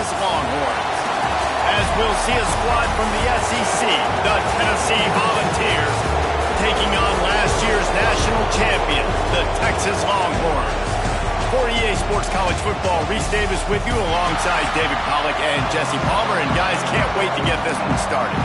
Texas Longhorns. As we'll see a squad from the SEC, the Tennessee Volunteers, taking on last year's national champion, the Texas Longhorns. For EA Sports College Football, Reese Davis with you alongside David Pollack and Jesse Palmer. And guys, can't wait to get this one started.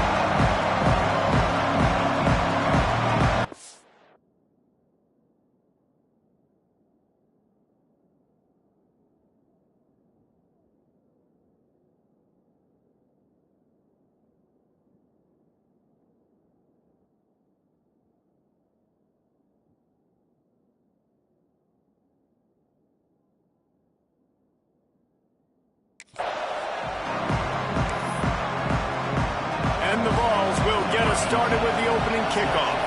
And the Vols will get us started with the opening kickoff.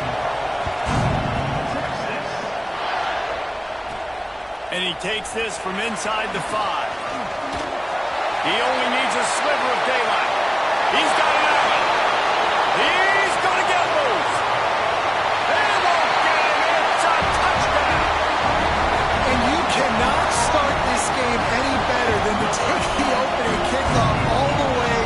And he takes this from inside the 5. He only needs a sliver of daylight. He's got it out. He's going to get loose. They won't get him. It's a touchdown. And you cannot start this game any better than to take the opening kickoff all the way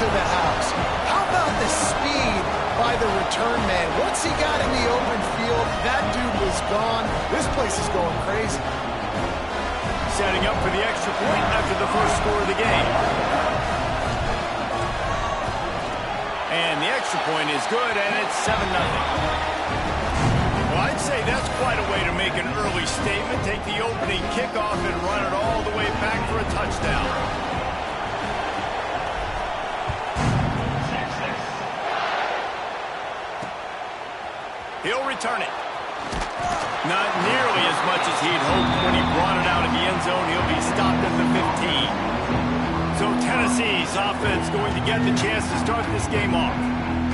to the house. How about the speed by the return man? Once he got in the open field, that dude was gone. This place is going crazy. Setting up for the extra point after the first score of the game. And the extra point is good, and it's 7-0. Well, I'd say that's quite a way to make an early statement. Take the opening kickoff and run it all the way back for a touchdown. He'll return it. Not nearly as much as he'd hoped when he brought it out of the end zone. He'll be stopped at the 15. So Tennessee's offense going to get the chance to start this game off.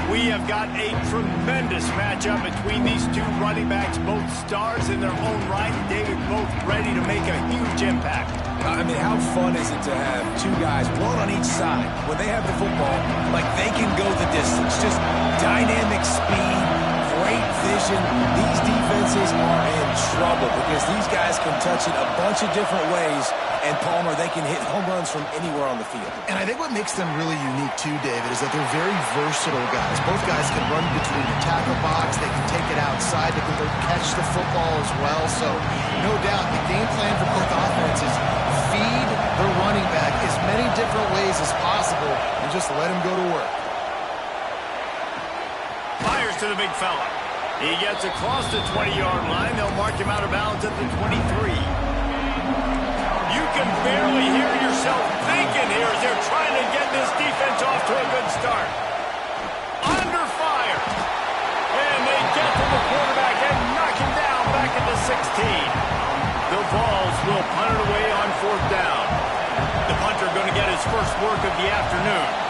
We have got a tremendous matchup between these two running backs, both stars in their own right, and David, both ready to make a huge impact. I mean, how fun is it to have two guys, one on each side, when they have the football, like they can go the distance. Just dynamic speed, great vision. These defenses are in trouble because these guys can touch it a bunch of different ways. And Palmer, they can hit home runs from anywhere on the field. And I think what makes them really unique too, David, is that they're very versatile guys. Both guys can run between the tackle box. They can take it outside. They can catch the football as well. So, no doubt, the game plan for both offenses, feed the running back as many different ways as possible and just let him go to work. Fires to the big fella. He gets across the 20-yard line. They'll mark him out of bounds at the 23. You can barely hear yourself thinking here as they're trying to get this defense off to a good start. Under fire. And they get to the quarterback and knock him down back at the 16. The Vols will punt it away on 4th down. The punter going to get his first work of the afternoon.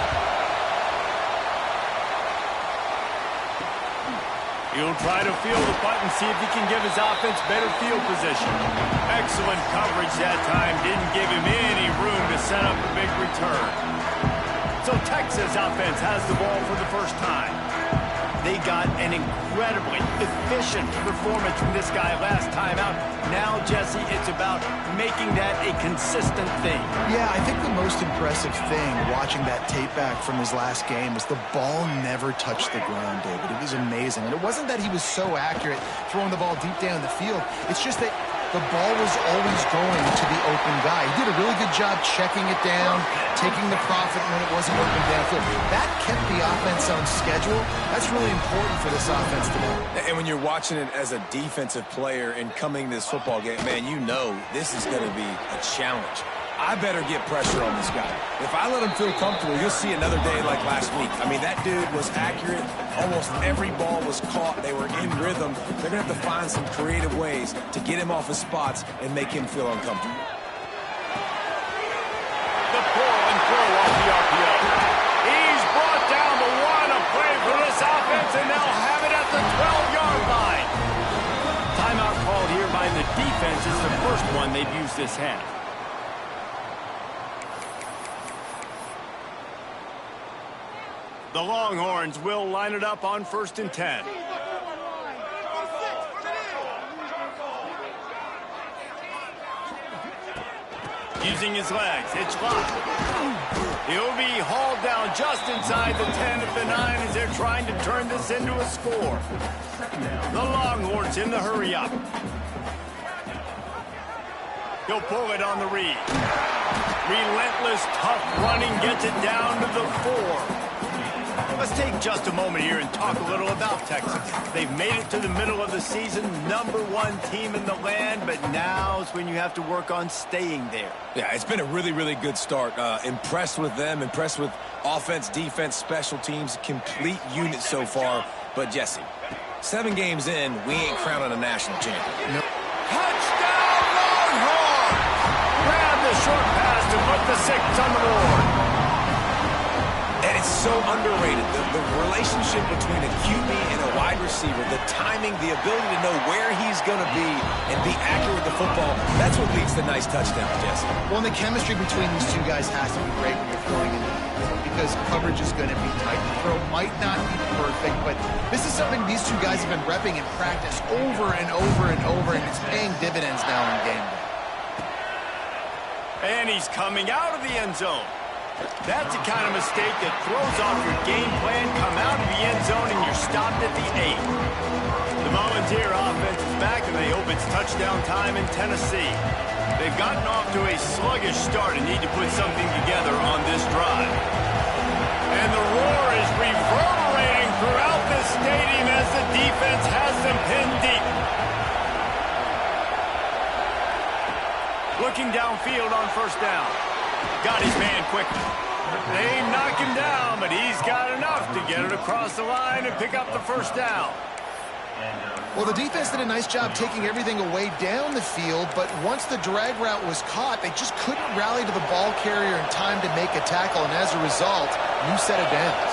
He'll try to field the punt and see if he can give his offense better field position. Excellent coverage that time. Didn't give him any room to set up a big return. So Texas offense has the ball for the first time. They got an incredibly efficient performance from this guy last time out. Now, Jesse, it's about making that a consistent thing. Yeah, I think the most impressive thing watching that tape back from his last game was the ball never touched the ground, David. It was amazing. And it wasn't that he was so accurate throwing the ball deep down the field. It's just that the ball was always going to the open guy. He did a really good job checking it down, taking the profit when it wasn't open downfield. That kept the offense on schedule. That's really important for this offense today. And when you're watching it as a defensive player and coming this football game, man, you know this is going to be a challenge. I better get pressure on this guy. If I let him feel comfortable, you'll see another day like last week. I mean, that dude was accurate. Almost every ball was caught. They were in rhythm. They're going to have to find some creative ways to get him off his spots and make him feel uncomfortable. The pull and throw off the RPO. He's brought down the one, a play for this offense, and they'll have it at the 12-yard line. Timeout called here by the defense. It's the first one they've used this half. The Longhorns will line it up on 1st and 10. Using his legs. It's locked. He'll be hauled down just inside the 10 at the 9 as they're trying to turn this into a score. The Longhorns in the hurry-up. He'll pull it on the read. Relentless, tough running gets it down to the 4. Let's take just a moment here and talk a little about Texas. They've made it to the middle of the season, #1 team in the land, but now is when you have to work on staying there. Yeah, it's been a really, really good start. Impressed with them, impressed with offense, defense, special teams, complete unit so far. But, Jesse, 7 games in, we ain't crowning a national champion. Nope. Touchdown, Longhorns! Grab the short pass to put the 6 on the board. And it's so underrated, the relationship between a QB and a wide receiver, the timing, the ability to know where he's going to be and be accurate with the football, that's what leads to nice touchdowns, Jesse. Well, and the chemistry between these two guys has to be great when you're throwing in the field because coverage is going to be tight. The throw might not be perfect, but this is something these two guys have been repping in practice over and over and over, and it's paying dividends now in game day. And he's coming out of the end zone. That's the kind of mistake that throws off your game plan. Come out of the end zone and you're stopped at the 8. The Volunteer offense is back and they hope it's touchdown time in Tennessee. They've gotten off to a sluggish start and need to put something together on this drive. And the roar is reverberating throughout this stadium as the defense has them pinned deep. Looking downfield on first down. Got his man quickly. They knock him down, but he's got enough to get it across the line and pick up the first down. Well, the defense did a nice job taking everything away down the field, but once the drag route was caught, they just couldn't rally to the ball carrier in time to make a tackle, and as a result, new set of downs.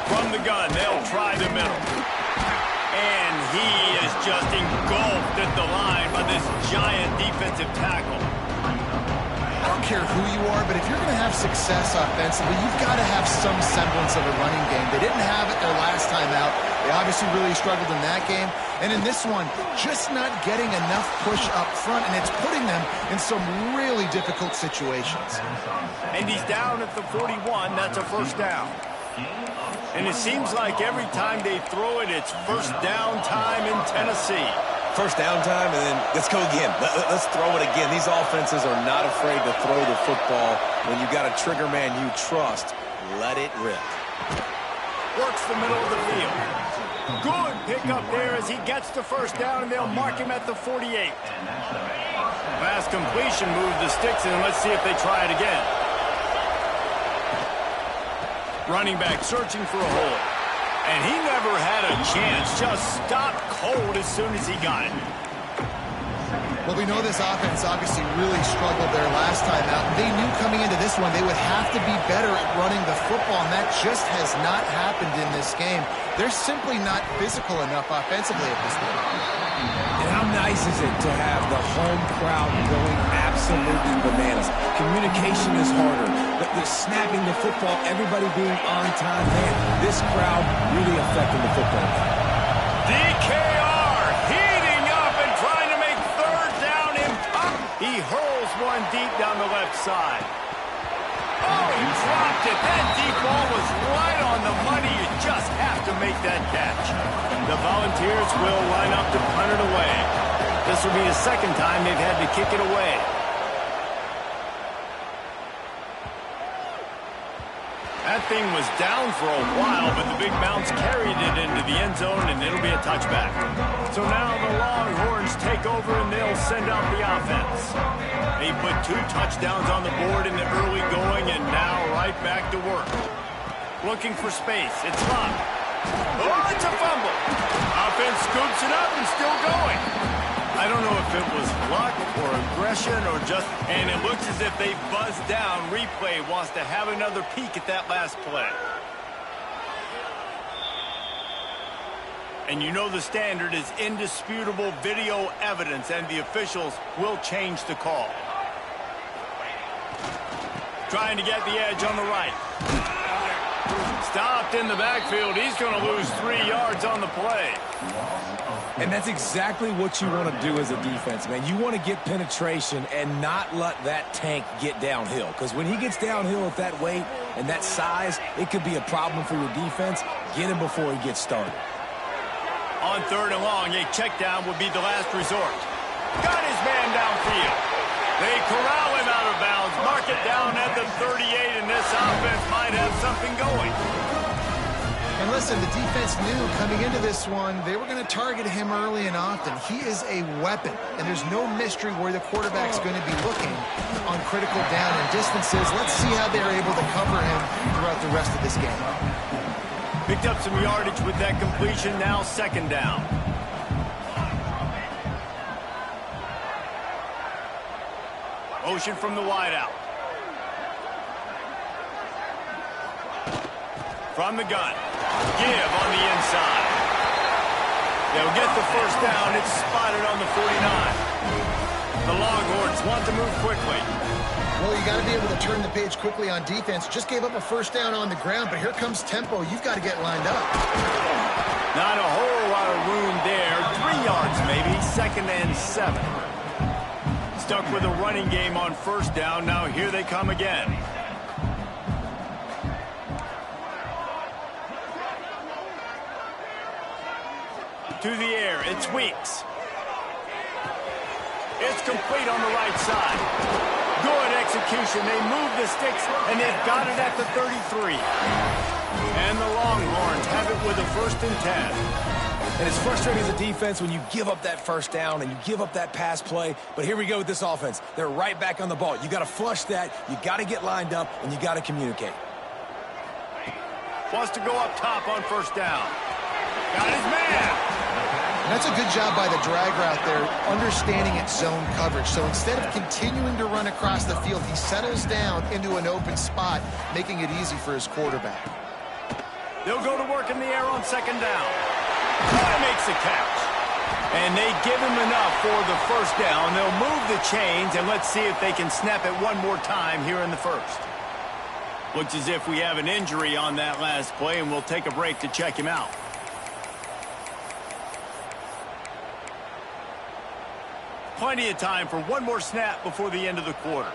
From the gun, they'll try the middle. And he is just engulfed at the line by this giant defensive tackle. I don't care who you are, but if you're going to have success offensively, you've got to have some semblance of a running game. They didn't have it their last time out. They obviously really struggled in that game. And in this one, just not getting enough push up front, and it's putting them in some really difficult situations. And he's down at the 41. That's a first down. And it seems like every time they throw it, it's first down time in Tennessee. First down time, and then let's go again. Let's throw it again. These offenses are not afraid to throw the football. When you've got a trigger man you trust, let it rip. Works the middle of the field. Good pickup there as he gets the first down, and they'll mark him at the 48. Pass completion, move the sticks, and let's see if they try it again. Running back searching for a hole. And he never had a chance, just stopped cold as soon as he got it. Well, we know this offense obviously really struggled their last time out. They knew coming into this one they would have to be better at running the football, and that just has not happened in this game. They're simply not physical enough offensively at this point. And how nice is it to have the home crowd going absolutely bananas? Communication is harder. The snapping the football, everybody being on time. Man, this crowd really affecting the football game. DKR heating up and trying to make third down impact. He hurls one deep down the left side. Oh, he dropped it. That deep ball was right on the money. You just have to make that catch. The Volunteers will line up to punt it away. This will be the second time they've had to kick it away. That thing was down for a while, but the big bounce carried it into the end zone, and it'll be a touchback. So now the Longhorns take over, and they'll send out the offense. They put 2 touchdowns on the board in the early going, and now right back to work. Looking for space. It's locked. Oh, it's a fumble. Offense scoops it up and still going. I don't know if it was luck or aggression or just... And it looks as if they buzzed down. Replay wants to have another peek at that last play. And you know the standard is indisputable video evidence, and the officials will change the call. Trying to get the edge on the right. Stopped in the backfield. He's going to lose 3 yards on the play. And that's exactly what you want to do as a defense, man. You want to get penetration and not let that tank get downhill. Because when he gets downhill at that weight and that size, it could be a problem for your defense. Get him before he gets started. On 3rd and long, a check down would be the last resort. Got his man downfield. They corral him out of bounds, mark it down at the 38, and this offense might have something going. And listen, the defense knew coming into this one, they were going to target him early and often. He is a weapon, and there's no mystery where the quarterback's going to be looking on critical down and distances. Let's see how they're able to cover him throughout the rest of this game. Picked up some yardage with that completion, now 2nd down. Motion from the wideout. From the gun. Give on the inside. They'll get the 1st down. It's spotted on the 49. The Longhorns want to move quickly. Well, you got to be able to turn the page quickly on defense. Just gave up a 1st down on the ground, but here comes tempo. You've got to get lined up. Not a whole lot of room there. 3 yards maybe. 2nd and 7. Stuck with a running game on 1st down. Now here they come again. To the air, it's Weeks. It's complete on the right side. Good execution. They move the sticks, and they've got it at the 33. And the Longhorns have it with a 1st and 10. And it's frustrating as a defense when you give up that 1st down and you give up that pass play. But here we go with this offense. They're right back on the ball. You got to flush that. You got to get lined up, and you got to communicate. Wants to go up top on 1st down. Got his man. And that's a good job by the drag route there, understanding its zone coverage. So instead of continuing to run across the field, he settles down into an open spot, making it easy for his quarterback. They'll go to work in the air on 2nd down. Boy makes the catch. And they give him enough for the 1st down. They'll move the chains, and let's see if they can snap it one more time here in the 1st. Looks as if we have an injury on that last play, and we'll take a break to check him out. Plenty of time for one more snap before the end of the quarter.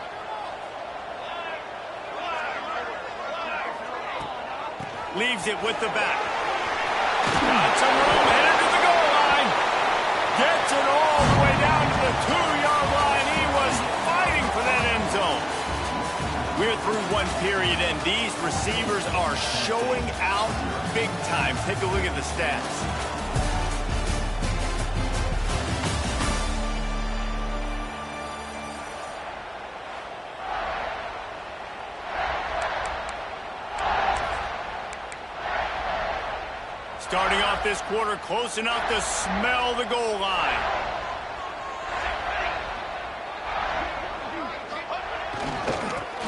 Leaves it with the back. Got some room, headed to the goal line. Gets it all the way down to the 2-yard line. He was fighting for that end zone. We're through one period, and these receivers are showing out big time. Take a look at the stats. Starting off this quarter close enough to smell the goal line.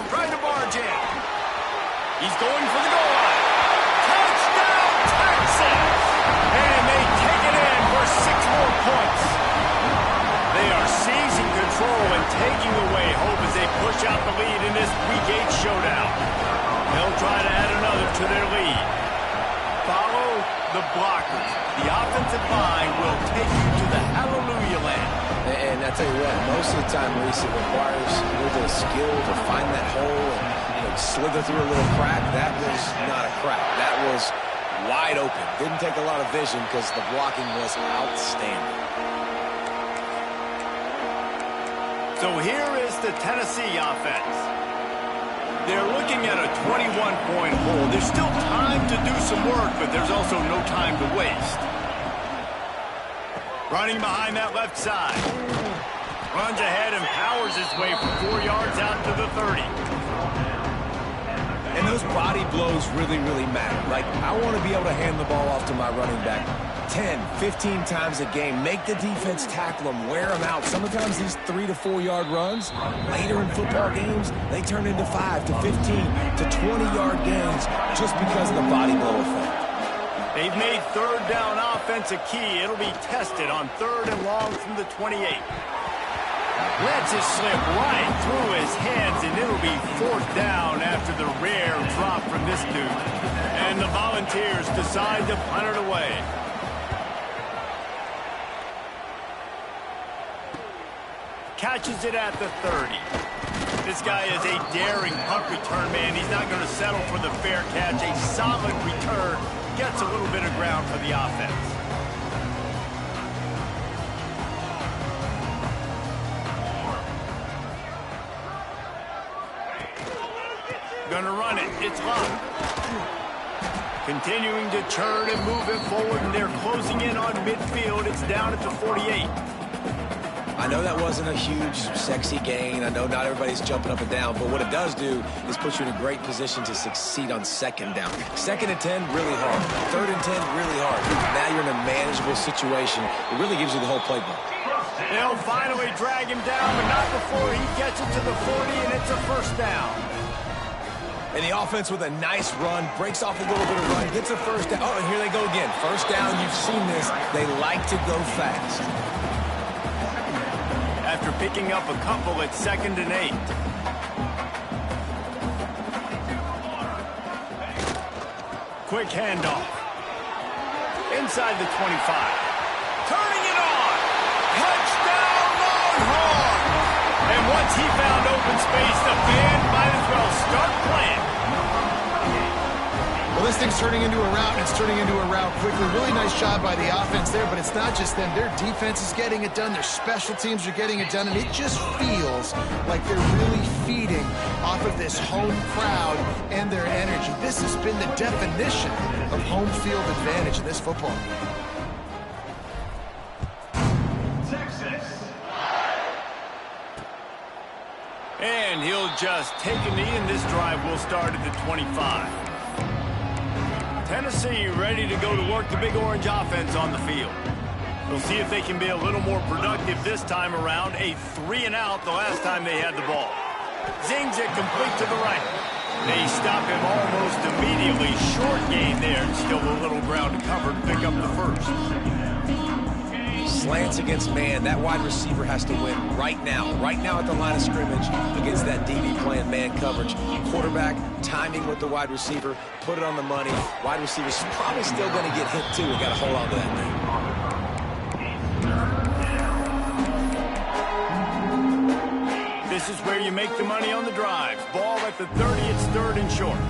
Trying to barge in. He's going for the goal line. Touchdown, Texas! And they take it in for 6 more points. They are seizing control and taking away hope as they push out the lead in this Week 8 showdown. They'll try to add another to their lead. Follow the blockers. The offensive line will take you to the hallelujah land. And I tell you what, most of the time, Reese, it requires a little bit of skill to find that hole and slither through a little crack. That was not a crack. That was wide open. Didn't take a lot of vision because the blocking was outstanding. So here is the Tennessee offense. They're looking at a 21-point hole. There's still time to do some work, but there's also no time to waste. Running behind that left side. Runs ahead and powers his way for 4 yards out to the 30. And those body blows really, really matter. Like, I want to be able to hand the ball off to my running back 10, 15 times a game. Make the defense tackle them, wear them out. Sometimes these 3 to 4 yard runs, later in football games, they turn into 5 to 15 to 20-yard gains just because of the body blow effect. They've made 3rd down offense a key. It'll be tested on 3rd and long from the 28. Lets it slip right through his hands, and it'll be 4th down after the rare drop from this dude. And the Volunteers decide to punt it away. catches it at the 30. This guy is a daring punt return man. He's not going to settle for the fair catch. A solid return gets a little bit of ground for the offense. Gonna run it. It's locked. Continuing to turn and move it forward, and they're closing in on midfield. It's down at the 48. I know that wasn't a huge, sexy gain. I know not everybody's jumping up and down, but what it does do is put you in a great position to succeed on second down. Second and 10, really hard. Third and 10, really hard. Now you're in a manageable situation. It really gives you the whole playbook. They'll finally drag him down, but not before he gets it to the 40, and it's a first down. And the offense with a nice run, breaks off a little bit of run, gets a first down. Oh, and here they go again. First down, you've seen this. They like to go fast. After picking up a couple at 2nd and 8. Quick handoff. Inside the 25. Turning it on. Touchdown Longhorn. And once he found open space, the band might as well start playing. Well, this thing's turning into a route, and it's turning into a route quickly. Really nice job by the offense there, but it's not just them. Their defense is getting it done. Their special teams are getting it done, and it just feels like they're really feeding off of this home crowd and their energy. This has been the definition of home field advantage in this football game. And he'll just take a knee, and this drive will start at the 25. Tennessee ready to go to work the Big Orange offense on the field. We'll see if they can be a little more productive this time around. A 3-and-out the last time they had the ball. Zings it complete to the right. They stop him almost immediately. Short gain there, and still a little ground to cover to pick up the first. Slants against man. That wide receiver has to win right now at the line of scrimmage against that DB playing man coverage. Quarterback, timing with the wide receiver, put it on the money. Wide receiver's probably still going to get hit too. We got to hold on to that thing. This is where you make the money on the drive. Ball at the 30, it's 3rd and short.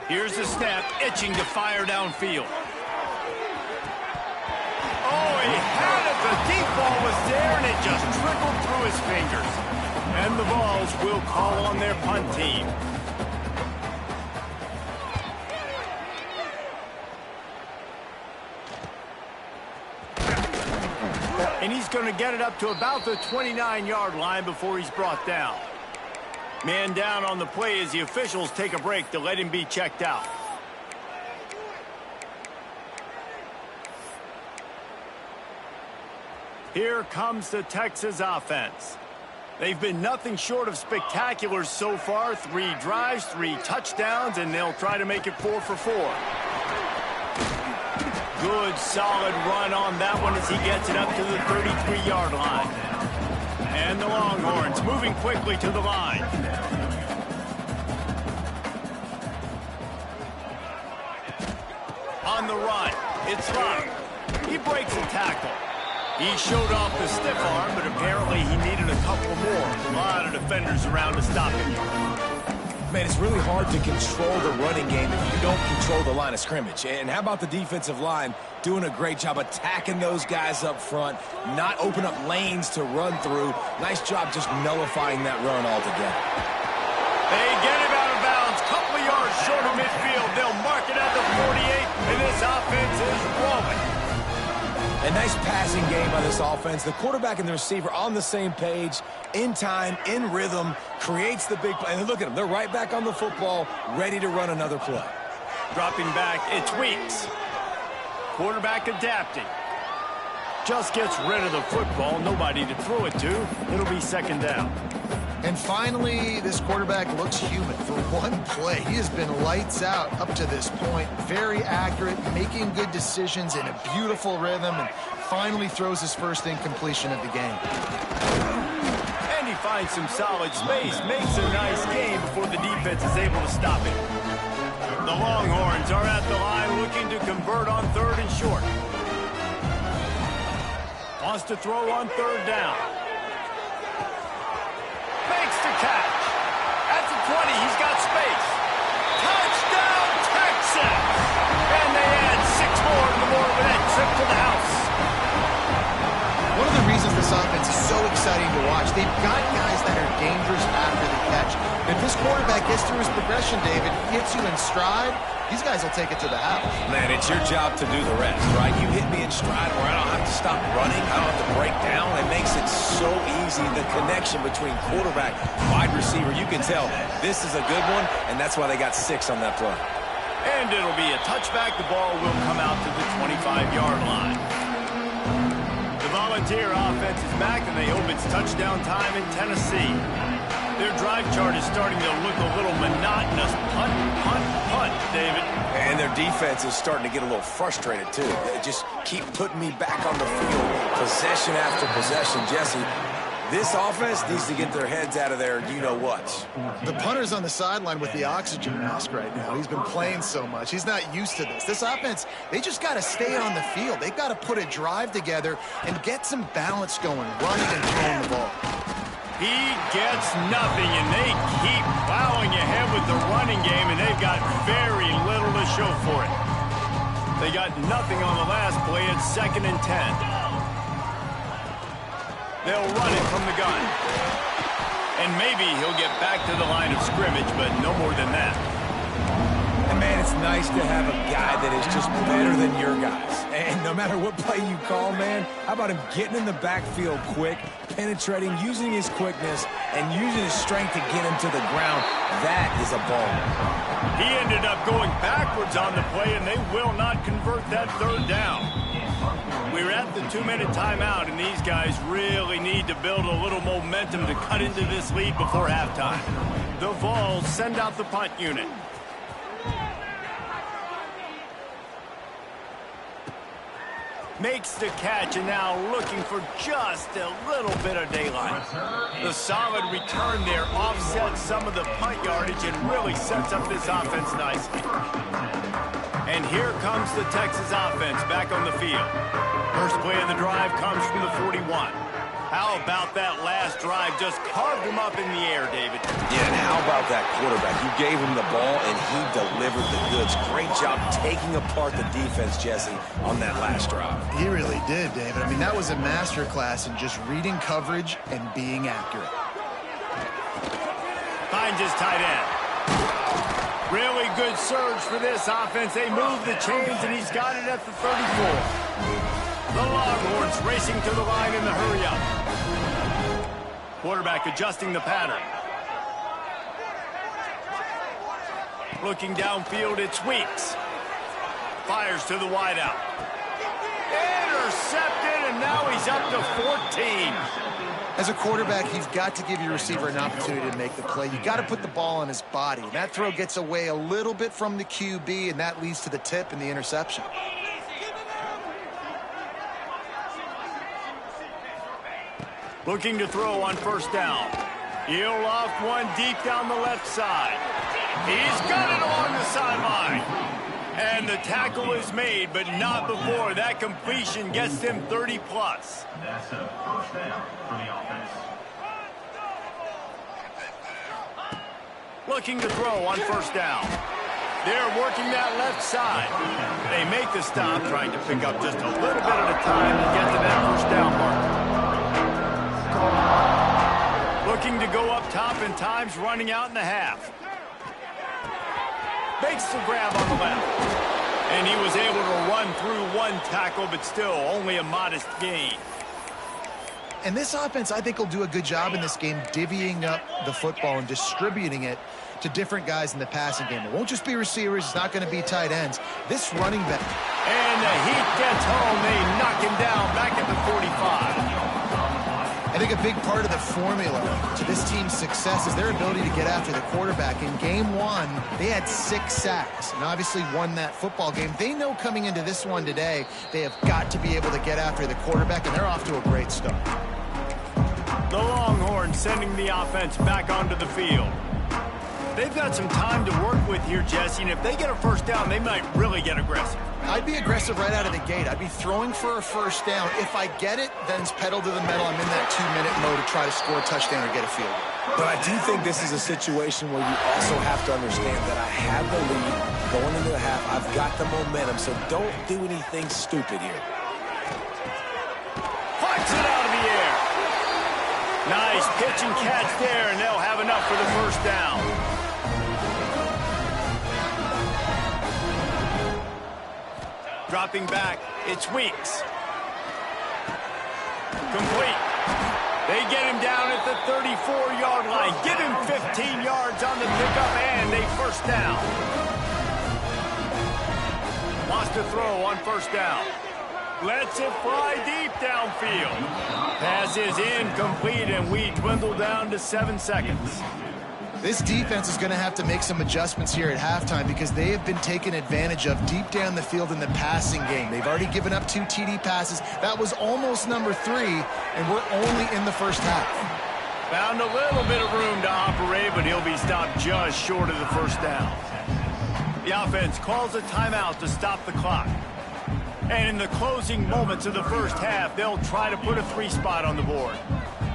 Here's the snap, itching to fire downfield. Oh, he had it. The deep ball was there, and it just trickled through his fingers. And the Vols will call on their punt team. And he's going to get it up to about the 29-yard line before he's brought down. Man down on the play as the officials take a break to let him be checked out. Here comes the Texas offense. They've been nothing short of spectacular so far. 3 drives, 3 touchdowns, and they'll try to make it 4 for 4. Good, solid run on that one as he gets it up to the 33-yard line. And the Longhorns moving quickly to the line. On the run, it's locked. He breaks a tackle. He showed off the stiff arm, but apparently he needed a couple more. A lot of defenders around to stop him. Man, it's really hard to control the running game if you don't control the line of scrimmage. And how about the defensive line doing a great job attacking those guys up front, not open up lanes to run through. Nice job just nullifying that run altogether. They get him out of bounds, couple of yards short of midfield. They'll mark it at the 48, and this offense is rolling. A nice passing game by this offense. The quarterback and the receiver on the same page, in time, in rhythm, creates the big play. And look at them. They're right back on the football, ready to run another play. Dropping back, it's Weeks. Quarterback adapting. Just gets rid of the football. Nobody to throw it to. It'll be 2nd down. And finally, this quarterback looks human for one play. He has been lights out up to this point. Very accurate, making good decisions in a beautiful rhythm, and finally throws his first incompletion of the game. And he finds some solid space, makes a nice game before the defense is able to stop it. The Longhorns are at the line looking to convert on 3rd and short. Wants to throw on 3rd down. Makes the catch. At the 20, he's got space. Touchdown, Texas! And they add 6 more to the board with that trip to the house. One of the reasons this offense is so exciting to watch, they've got guys that are dangerous after the catch. If this quarterback gets through his progression, David, hits you in stride, these guys will take it to the house. Man, it's your job to do the rest, right? You hit me in stride where I don't have to stop running. I don't have to break down. It makes it so easy, the connection between quarterback, wide receiver. You can tell this is a good one, and that's why they got 6 on that play. And it'll be a touchback. The ball will come out to the 25-yard line. The Volunteer offense is back, and they hope it's touchdown time in Tennessee. Their drive chart is starting to look a little monotonous. Punt, punt, punt, David. And their defense is starting to get a little frustrated, too. They just keep putting me back on the field, possession after possession. Jesse, this offense needs to get their heads out of their you-know-whats. The punter's on the sideline with the oxygen mask right now. He's been playing so much. He's not used to this. This offense, they just got to stay on the field. They've got to put a drive together and get some balance going, running and throwing the ball. He gets nothing, and they keep plowing ahead with the running game, and they've got very little to show for it. They got nothing on the last play. It's 2nd and 10. They'll run it from the gun. And maybe he'll get back to the line of scrimmage, but no more than that. And, man, it's nice to have a guy that is just better than your guys. And no matter what play you call, man, how about him getting in the backfield quick, penetrating, using his quickness, and using his strength to get him to the ground. That is a ball. He ended up going backwards on the play, and they will not convert that 3rd down. We're at the 2-minute timeout, and these guys really need to build a little momentum to cut into this lead before halftime. The Vols send out the punt unit. Makes the catch, and now looking for just a little bit of daylight. The solid return there offsets some of the punt yardage and really sets up this offense nicely. And here comes the Texas offense back on the field. First play of the drive comes from the 41. How about that last drive? Just carved him up in the air, David. Yeah, and how about that quarterback? You gave him the ball, and he delivered the goods. Great job taking apart the defense, Jesse, on that last drive. He really did, David. I mean, that was a masterclass in just reading coverage and being accurate. Finds his tight end. Really good surge for this offense. They move the chains, and he's got it at the 34. The Longhorns racing to the line in the hurry-up. Quarterback adjusting the pattern. Looking downfield, it's Weeks. Fires to the wideout. Intercepted, and now he's up to 14. As a quarterback, you've got to give your receiver an opportunity to make the play. You got to put the ball on his body. That throw gets away a little bit from the QB, and that leads to the tip and the interception. Looking to throw on 1st down. He'll loft one deep down the left side. He's got it along the sideline. And the tackle is made, but not before. That completion gets him 30-plus. That's a 1st down for the offense. Looking to throw on 1st down. They're working that left side. They make the stop, trying to pick up just a little bit at a time to get to that 1st down mark. Looking to go up top, and time's running out in the half. Makes the grab on the left. And he was able to run through one tackle, but still only a modest gain. And this offense, I think, will do a good job in this game divvying up the football and distributing it to different guys in the passing game. It won't just be receivers. It's not going to be tight ends. This running back. And the heat gets home. They knock him down back at the 45. I think a big part of the formula to this team's success is their ability to get after the quarterback. In game 1, they had 6 sacks and obviously won that football game. They know coming into this one today, they have got to be able to get after the quarterback, and they're off to a great start. The Longhorns sending the offense back onto the field. They've got some time to work with here, Jesse, and if they get a first down, they might really get aggressive. I'd be aggressive right out of the gate. I'd be throwing for a first down. If I get it, then it's pedal to the metal. I'm in that 2-minute mode to try to score a touchdown or get a field goal. But I do think this is a situation where you also have to understand that I have the lead going into the half. I've got the momentum, so don't do anything stupid here. Punts it out of the air. Nice pitch and catch there, and they'll have enough for the first down. Dropping back, it's Weeks. Complete. They get him down at the 34-yard line. Give him 15 yards on the pickup and a first down. Wants to throw on first down. Lets it fly deep downfield. Pass is incomplete, and we dwindle down to 7 seconds. This defense is going to have to make some adjustments here at halftime because they have been taken advantage of deep down the field in the passing game. They've already given up 2 TD passes. That was almost number 3, and we're only in the first half. Found a little bit of room to operate, but he'll be stopped just short of the first down. The offense calls a timeout to stop the clock. And in the closing moments of the first half, they'll try to put a 3 spot on the board.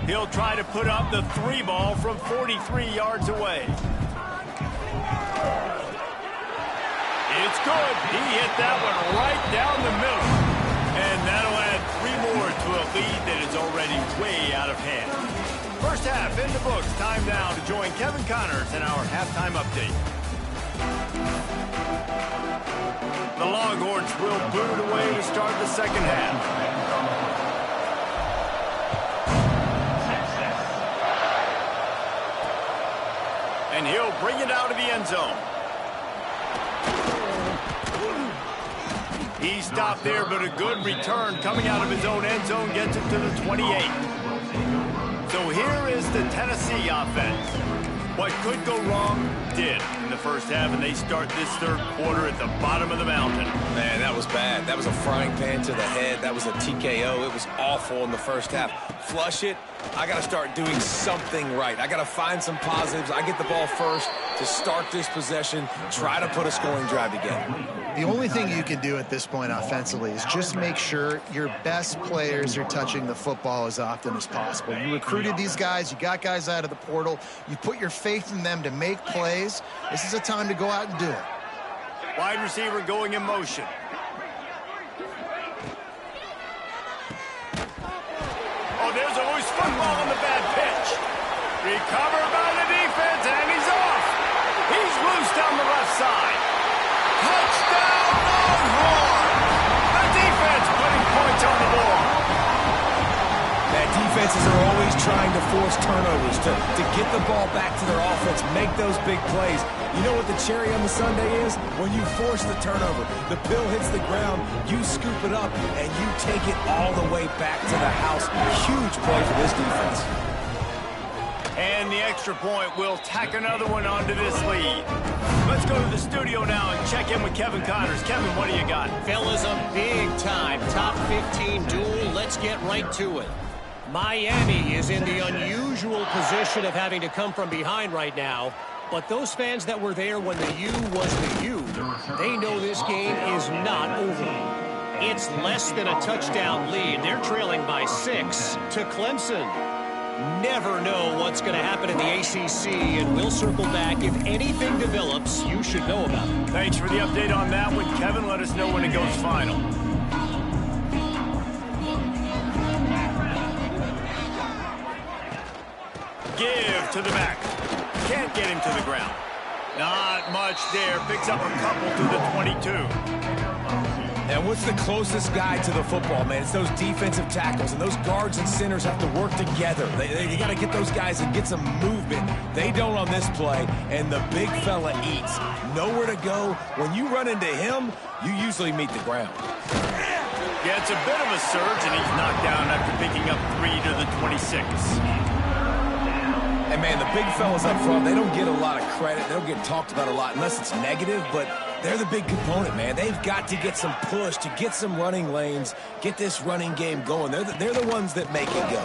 He'll try to put up the 3 ball from 43 yards away. It's good. He hit that one right down the middle. And that'll add 3 more to a lead that is already way out of hand. First half in the books. Time now to join Kevin Connors in our halftime update. The Longhorns will boot it away to start the second half. And he'll bring it out of the end zone. He stopped there, but a good return coming out of his own end zone gets it to the 28. So here is the Tennessee offense. What could go wrong did in the first half, and they start this third quarter at the bottom of the mountain. Man, that was bad. That was a frying pan to the head. That was a TKO. It was awful in the first half. Flush it. I got to start doing something right. I got to find some positives. I get the ball first to start this possession, try to put a scoring drive together. The only thing you can do at this point offensively is just make sure your best players are touching the football as often as possible. You recruited these guys. You got guys out of the portal. You put your faith in them to make plays. This is a time to go out and do it. Wide receiver going in motion. Oh, there's a loose football on the bad pitch. Recovered by the defense, and he's off. He's loose down the left side. Touchdown, Longhorn! The defense putting points on the board. That defenses are always trying to force turnovers to get the ball back to their offense, make those big plays. You know what the cherry on the sundae is? When you force the turnover, the pill hits the ground, you scoop it up, and you take it all the way back to the house. Huge play for this defense. And the extra point will tack another one onto this lead. Let's go to the studio now and check in with Kevin Connors. Kevin, what do you got? Fellas, a big-time top 15 duel. Let's get right to it. Miami is in the unusual position of having to come from behind right now. But those fans that were there when the U was the U, they know this game is not over. It's less than a touchdown lead. They're trailing by 6 to Clemson. Never know what's going to happen in the ACC, and we'll circle back if anything develops you should know about. Thanks for the update on that one, Kevin. Let us know when it goes final. Give to the back. Can't get him to the ground. Not much there. Picks up a couple to the 22. And what's the closest guy to the football, man? It's those defensive tackles, and those guards and centers have to work together. They got to get those guys and get some movement. They don't on this play, and the big fella eats. Nowhere to go. When you run into him, you usually meet the ground. Yeah, it's a bit of a surge, and he's knocked down after picking up 3 to the 26. And, man, the big fellas up front, they don't get a lot of credit. They don't get talked about a lot unless it's negative, but they're the big component, man. They've got to get some push to get some running lanes, get this running game going. They're the ones that make it go.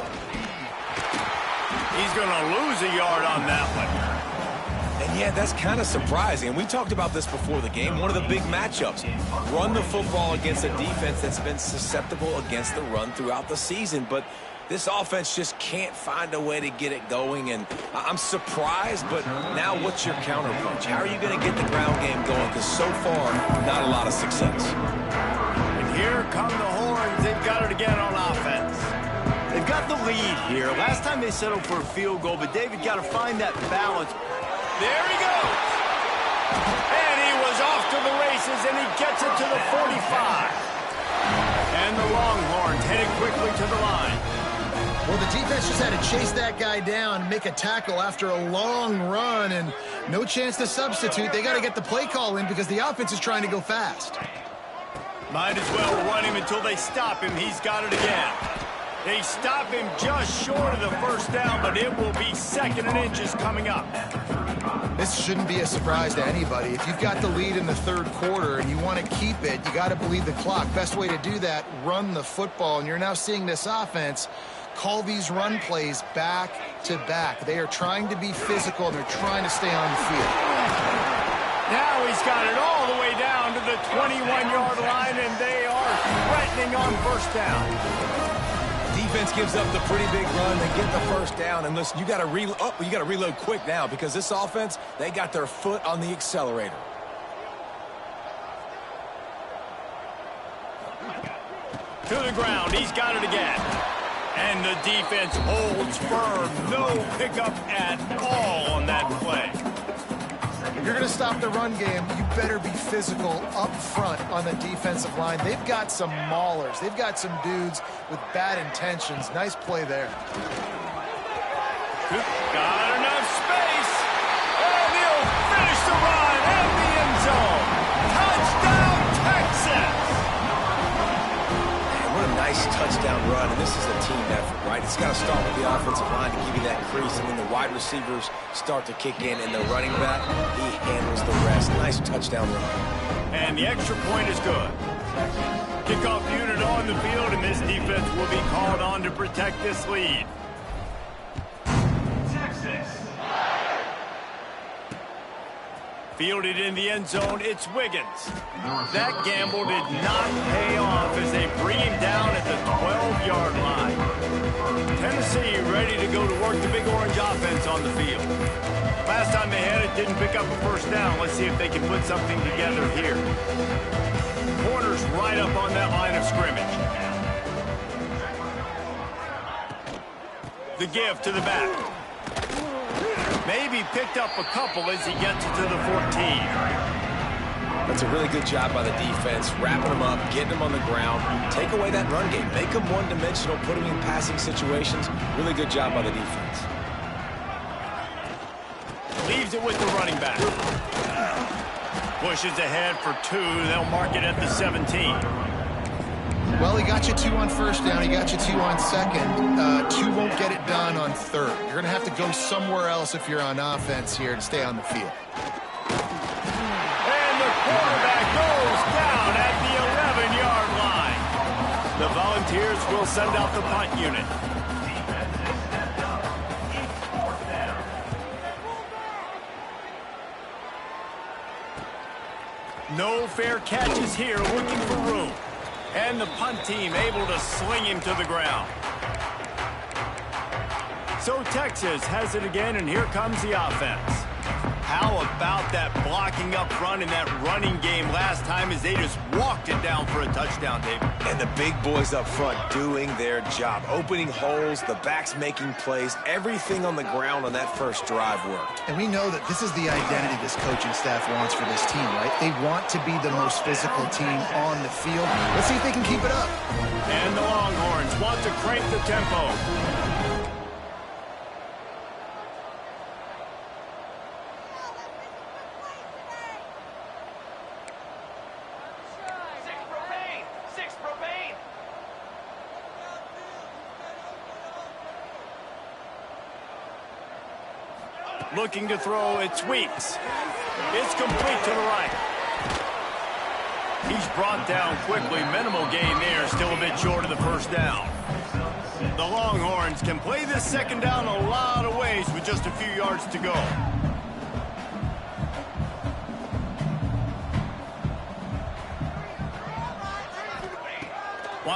He's going to lose a yard on that one. And Yeah, that's kind of surprising. And we talked about this before the game. One of the big matchups. Run the football against a defense that's been susceptible against the run throughout the season. But this offense just can't find a way to get it going. And I'm surprised, but now what's your counterpunch? How are you going to get the ground game going? Because so far, not a lot of success. And here come the Horns. They've got it again on offense. They've got the lead here. Last time they settled for a field goal, but David got to find that balance. There he goes. And he was off to the races, and he gets it to the 45. And the Longhorns headed quickly to the line. Well, the defense just had to chase that guy down, make a tackle after a long run, and no chance to substitute. They got to get the play call in because the offense is trying to go fast. Might as well run him until they stop him. He's got it again. They stop him just short of the first down, but it will be 2nd and inches coming up. This shouldn't be a surprise to anybody. If you've got the lead in the 3rd quarter and you want to keep it, you got to bleed the clock. Best way to do that, run the football. And you're now seeing this offense call these run plays back to back. They are trying to be physical, and they're trying to stay on the field. Now he's got it all the way down to the 21-yard line, and they are threatening on first down. Defense gives up the pretty big run. They get the first down, and listen, you got to reload quick now because this offense, they got their foot on the accelerator. To the ground, he's got it again. And the defense holds firm. No pickup at all on that play. If you're going to stop the run game, you better be physical up front on the defensive line. They've got some maulers. They've got some dudes with bad intentions. Nice play there. Got enough space. And he'll finish the run in the end zone. Touchdown, Texas. Man, what a nice touchdown run. And this is a team effort, right? It's got to start with the offensive line to give you that crease. And then the wide receivers start to kick in. And the running back, he handles the rest. Nice touchdown run. And the extra point is good. Kickoff unit on the field, and this defense will be called on to protect this lead. Fielded in the end zone, it's Wiggins. That gamble did not pay off as they bring him down at the 12-yard line. Tennessee ready to go to work the Big Orange offense on the field. Last time they had it, didn't pick up a first down. Let's see if they can put something together here. Corners right up on that line of scrimmage. The give to the back. Maybe picked up a couple as he gets it to the 14. That's a really good job by the defense, wrapping them up, getting them on the ground. Take away that run game. Make them one-dimensional, put them in passing situations. Really good job by the defense. Leaves it with the running back. Pushes ahead for 2. They'll mark it at the 17. Well, he got you 2 on first down. He got you 2 on second. 2 won't get it done on third. You're going to have to go somewhere else if you're on offense here to stay on the field. And the quarterback goes down at the 11-yard line. The Volunteers will send out the punt unit. No fair catches here, looking for room. And the punt team able to sling him to the ground. So Texas has it again, and here comes the offense. How about that blocking up front and that running game last time as they just walked it down for a touchdown, David? And the big boys up front doing their job. Opening holes, the backs making plays. Everything on the ground on that first drive worked. And we know that this is the identity this coaching staff wants for this team, right? They want to be the most physical team on the field. Let's see if they can keep it up. And the Longhorns want to crank the tempo. Looking to throw, it's Weeks. It's complete to the right. He's brought down quickly. Minimal gain there, still a bit short of the first down. The Longhorns can play this second down a lot of ways with just a few yards to go.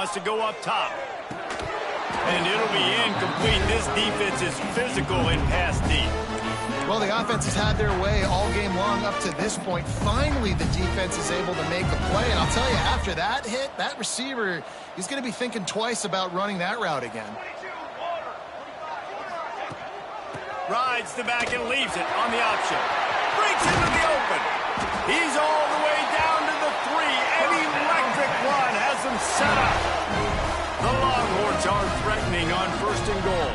wants to go up top. And it'll be incomplete. This defense is physical and pass deep. Well, the offense has had their way all game long up to this point. Finally, the defense is able to make a play. And I'll tell you, after that hit, that receiver, he's going to be thinking twice about running that route again. Rides the back and leaves it on the option. Breaks into the open. He's all the way down to the 3. An electric run has him set up. The Longhorns are threatening on 1st and goal.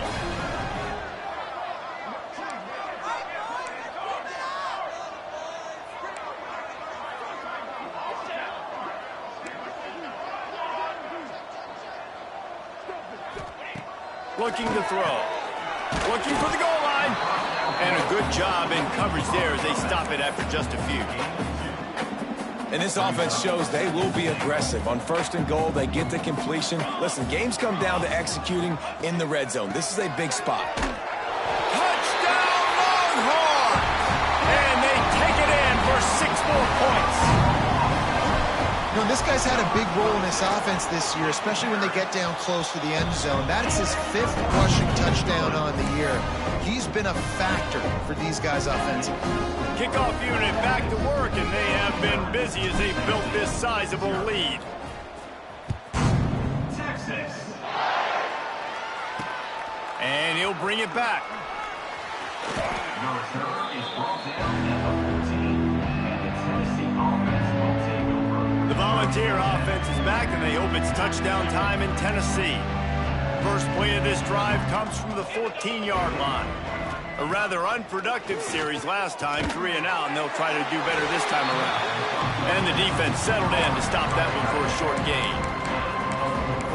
Looking to throw. Looking for the goal line. And a good job in coverage there as they stop it after just a few. And this offense shows they will be aggressive. On 1st and goal, they get the completion. Listen, games come down to executing in the red zone. This is a big spot. Touchdown, Longhorns! And they take it in for 6 more points. You know, this guy's had a big role in this offense this year, especially when they get down close to the end zone. That's his 5th rushing touchdown on the year. He's been a factor for these guys offensively. Kickoff unit back to work, and they have been busy as they built this sizable lead. Texas. And he'll bring it back. Your return is brought down at the 14, and the Tennessee offense will take over. The Volunteer offense is back, and they hope it's touchdown time in Tennessee. First play of this drive comes from the 14-yard line. A rather unproductive series last time, 3 and out, and they'll try to do better this time around. And the defense settled in to stop that one for a short gain.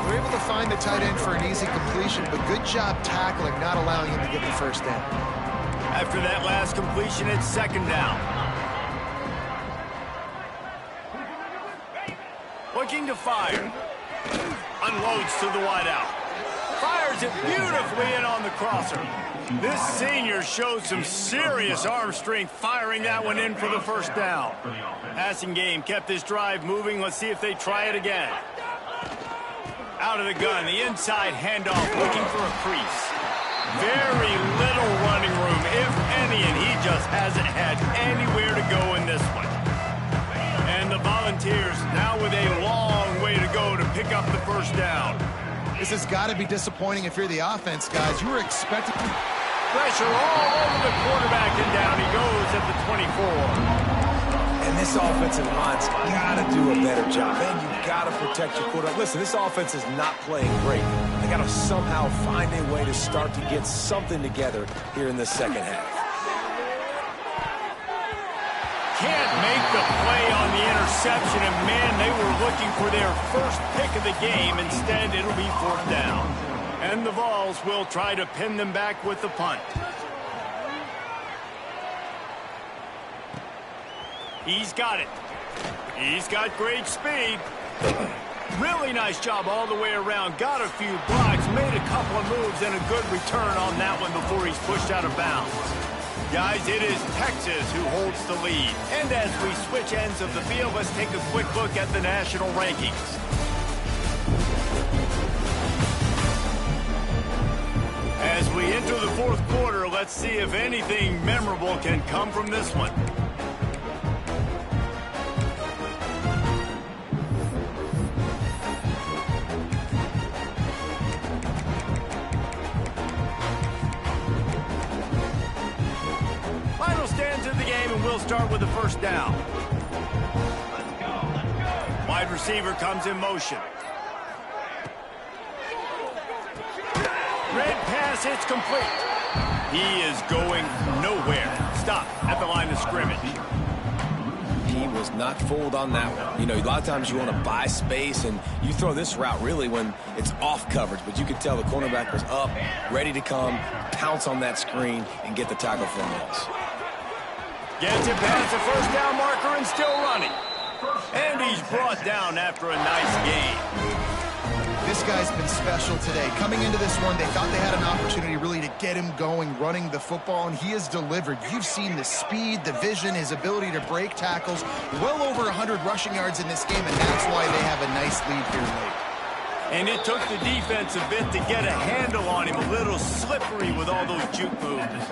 They're able to find the tight end for an easy completion, but good job tackling, not allowing him to get the first down. After that last completion, it's 2nd down. Looking to fire. Unloads to the wideout. Fires it beautifully in on the crosser. This senior showed some serious arm strength firing that one in for the first down. Passing game kept this drive moving. Let's see if they try it again. Out of the gun, the inside handoff looking for a crease. Very little running room, if any, and he just hasn't had anywhere to go in this one. And the Volunteers now with a long way to go to pick up the first down. This has got to be disappointing if you're the offense, guys. You were expecting pressure all over the quarterback, and down he goes at the 24. And this offensive line's got to do a better job. Man, you've got to protect your quarterback. Listen, this offense is not playing great. They got to somehow find a way to start to get something together here in the second half. Can't make the play on the interception, and man, they were looking for their first pick of the game. Instead, it'll be 4th down. And the Vols will try to pin them back with the punt. He's got it. He's got great speed. Really nice job all the way around. Got a few blocks, made a couple of moves, and a good return on that one before he's pushed out of bounds. Guys, it is Texas who holds the lead. And as we switch ends of the field, let's take a quick look at the national rankings. As we enter the 4th quarter, let's see if anything memorable can come from this one. Final stands of the game, and we'll start with the first down. Let's go. Wide receiver comes in motion. Red pass, it's complete. He is going nowhere. Stop at the line of scrimmage. He was not fooled on that one. You know, a lot of times you want to buy space, and you throw this route really when it's off coverage. But you could tell the cornerback was up, ready to come, pounce on that screen, and get the tackle for a loss. Gets it past the first down marker and still running. And he's brought down after a nice gain. This guy's been special today. Coming into this one, they thought they had an opportunity really to get him going, running the football, and he has delivered. You've seen the speed, the vision, his ability to break tackles. Well over 100 rushing yards in this game, and that's why they have a nice lead here late. And it took the defense a bit to get a handle on him, a little slippery with all those juke moves.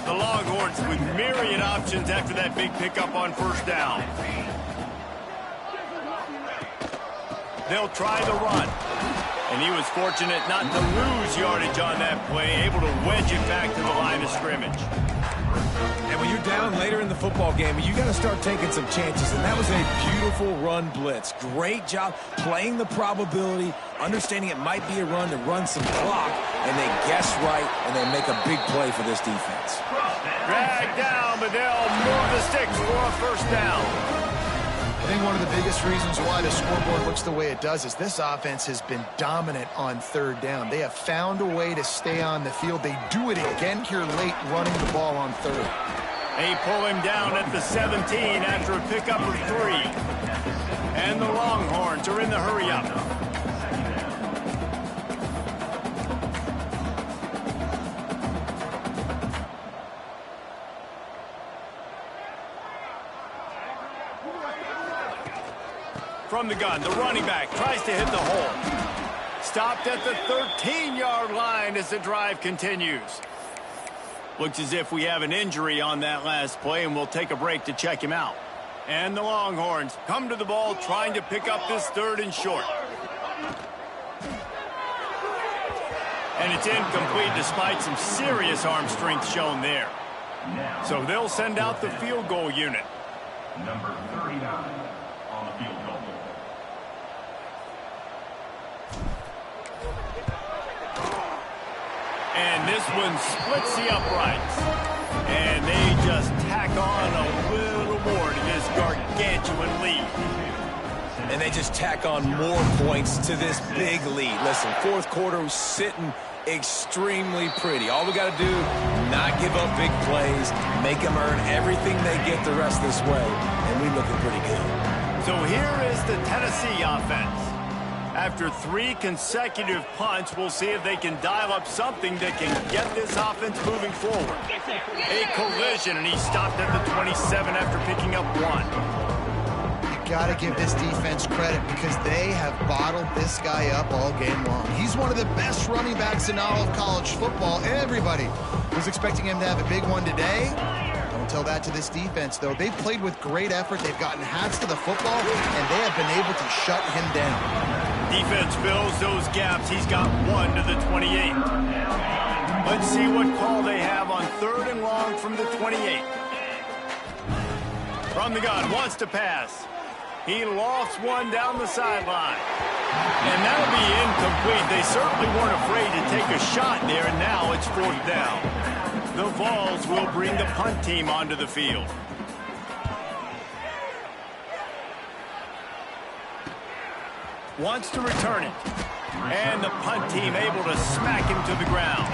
The Longhorns with myriad options after that big pickup on first down. They'll try the run. And he was fortunate not to lose yardage on that play, able to wedge it back to the line of scrimmage. And when you're down later in the football game, you got to start taking some chances. And that was a beautiful run blitz. Great job playing the probability, understanding it might be a run to run some clock, and they guess right, and they make a big play for this defense. Drag down, but they'll move the sticks for a first down. I think one of the biggest reasons why the scoreboard looks the way it does is this offense has been dominant on third down. They have found a way to stay on the field. They do it again here late, running the ball on third. They pull him down at the 17 after a pickup of 3. And the Longhorns are in the hurry-up. From the gun, the running back tries to hit the hole. Stopped at the 13-yard line as the drive continues. Looks as if we have an injury on that last play, and we'll take a break to check him out. And the Longhorns come to the ball trying to pick up this 3rd and short. And it's incomplete despite some serious arm strength shown there. So they'll send out the field goal unit. Number 39 on the field goal. And this one splits the uprights. And they just tack on a little more to this gargantuan lead. And they just tack on more points to this big lead. Listen, fourth quarter was sitting extremely pretty. All we got to do, not give up big plays, make them earn everything they get the rest of this way, and we're looking pretty good. So here is the Tennessee offense. After 3 consecutive punts, we'll see if they can dial up something that can get this offense moving forward. A collision, and he stopped at the 27 after picking up 1. You got to give this defense credit because they have bottled this guy up all game long. He's one of the best running backs in all of college football. Everybody was expecting him to have a big one today. Don't tell that to this defense, though. They've played with great effort. They've gotten hats to the football, and they have been able to shut him down. Defense fills those gaps. He's got 1 to the 28. Let's see what call they have on 3rd and long from the 28. From the gun, wants to pass. He lofts one down the sideline. And that'll be incomplete. They certainly weren't afraid to take a shot there, and now it's 4th down. The Vols will bring the punt team onto the field. Wants to return it. And the punt team able to smack him to the ground.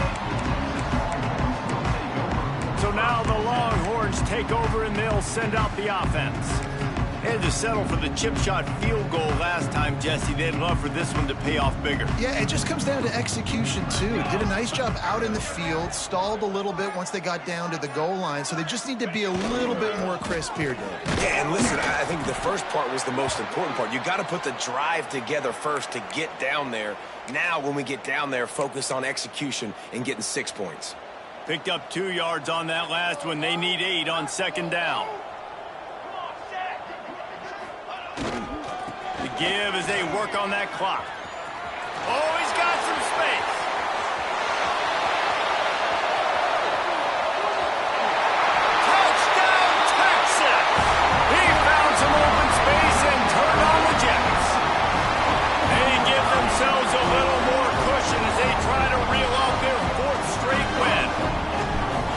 So now the Longhorns take over and they'll send out the offense. Had to settle for the chip shot field goal last time, Jesse. They'd love for this one to pay off bigger. Yeah, it just comes down to execution, too. Did a nice job out in the field, stalled a little bit once they got down to the goal line, so they just need to be a little bit more crisp here, Dave. Yeah, and listen, I think the first part was the most important part. You got to put the drive together first to get down there. Now, when we get down there, focus on execution and getting 6 points. Picked up 2 yards on that last one. They need 8 on 2nd down. The give as they work on that clock. Oh, he's got some space. Touchdown, Texas! He found some open space and turned on the Jets. They give themselves a little more cushion as they try to reel off their 4th straight win.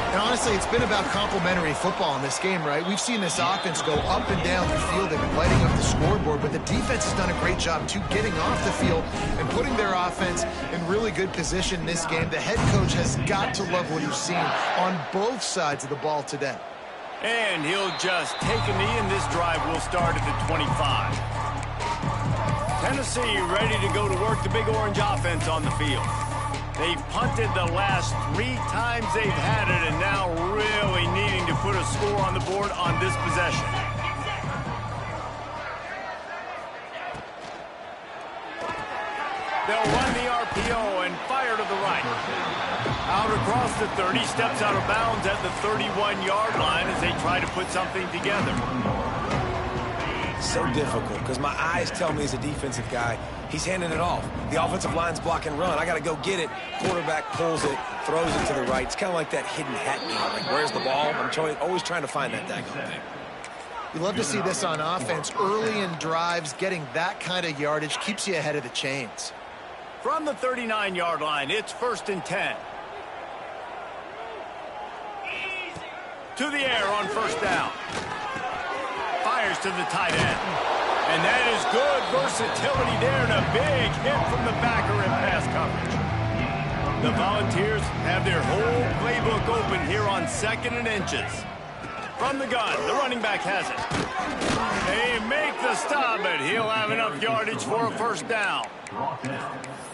And honestly, it's been about complementary football in this game, right? We've seen this offense go up and down the field. They've been lighting up the scoreboard, but the defense has done a great job, too, getting off the field and putting their offense in really good position in this game. The head coach has got to love what he's seen on both sides of the ball today. And he'll just take a knee, and this drive will start at the 25. Tennessee ready to go to work the Big Orange offense on the field. They've punted the last 3 times they've had it, and now really needing to put a score on the board on this possession. They'll run the RPO and fire to the right. Out across the 30, steps out of bounds at the 31-yard line as they try to put something together. So difficult because my eyes tell me as a defensive guy, he's handing it off. The offensive line's block and run. I got to go get it. Quarterback pulls it, throws it to the right. It's kind of like that hidden hat game. Like, where's the ball? I'm always trying to find that daggone thing. You love to see this on offense. Early in drives, getting that kind of yardage keeps you ahead of the chains. From the 39-yard line, it's 1st and 10. To the air on 1st down. Fires to the tight end. And that is good versatility there and a big hit from the backer in pass coverage. The Volunteers have their whole playbook open here on 2nd and inches. From the gun, the running back has it. They make the stop, but he'll have enough yardage for a 1st down.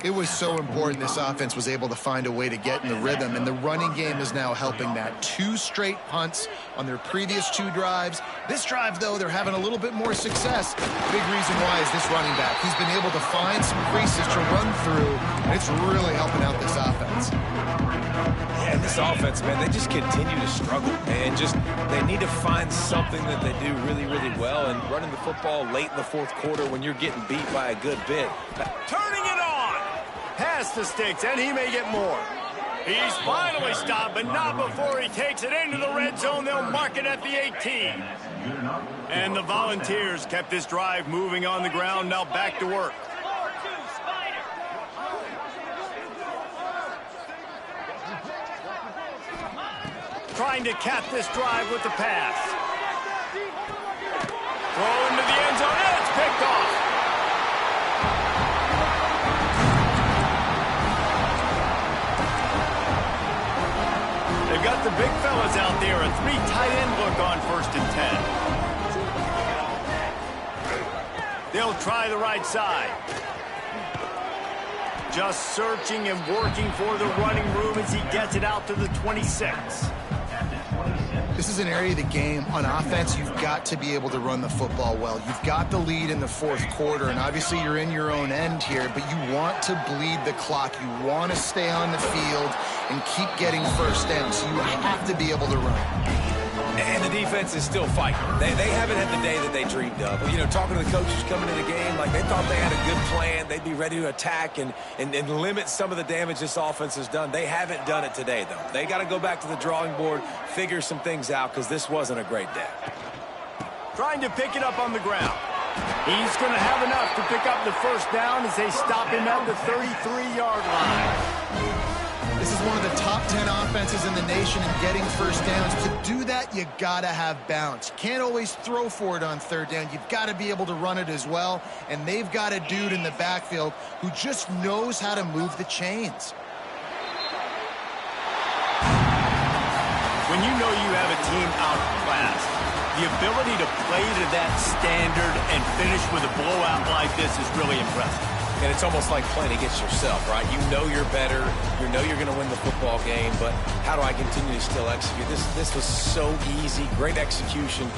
It was so important this offense was able to find a way to get in the rhythm, and the running game is now helping that. 2 straight punts on their previous 2 drives. This drive, though, they're having a little bit more success. Big reason why is this running back. He's been able to find some creases to run through, and it's really helping out this offense. Yeah, this offense, man, they just continue to struggle. And they need to find something that they do really, really well. And running the football late in the 4th quarter when you're getting beat by a good bit. Turning it on. Past the sticks, and he may get more. He's finally stopped, but not before he takes it into the red zone. They'll mark it at the 18. And the Volunteers kept this drive moving on the ground. Now back to work. Trying to cap this drive with the pass. Throw into the end zone, and it's picked off. They've got the big fellas out there. A 3 tight end look on 1st and 10. They'll try the right side. Just searching and working for the running room as he gets it out to the 26. This is an area of the game on offense you've got to be able to run the football well. You've got the lead in the 4th quarter, and obviously you're in your own end here, but you want to bleed the clock. You want to stay on the field and keep getting 1st down, so you have to be able to run. And the defense is still fighting. They haven't had the day that they dreamed of. You know, talking to the coaches coming into the game, like they thought they had a good plan. They'd be ready to attack and limit some of the damage this offense has done. They haven't done it today, though. They got to go back to the drawing board, figure some things out, because this wasn't a great day. Trying to pick it up on the ground. He's going to have enough to pick up the 1st down as they stop him at the 33-yard line. This is one of the top 10 offenses in the nation in getting 1st downs. To do that, you got to have balance. You can't always throw for it on 3rd down. You've got to be able to run it as well. And they've got a dude in the backfield who just knows how to move the chains. When you know you have a team outclassed, the ability to play to that standard and finish with a blowout like this is really impressive. And it's almost like playing against yourself, right? You know you're better. You know you're going to win the football game, but how do I continue to still execute? This was so easy. Great execution.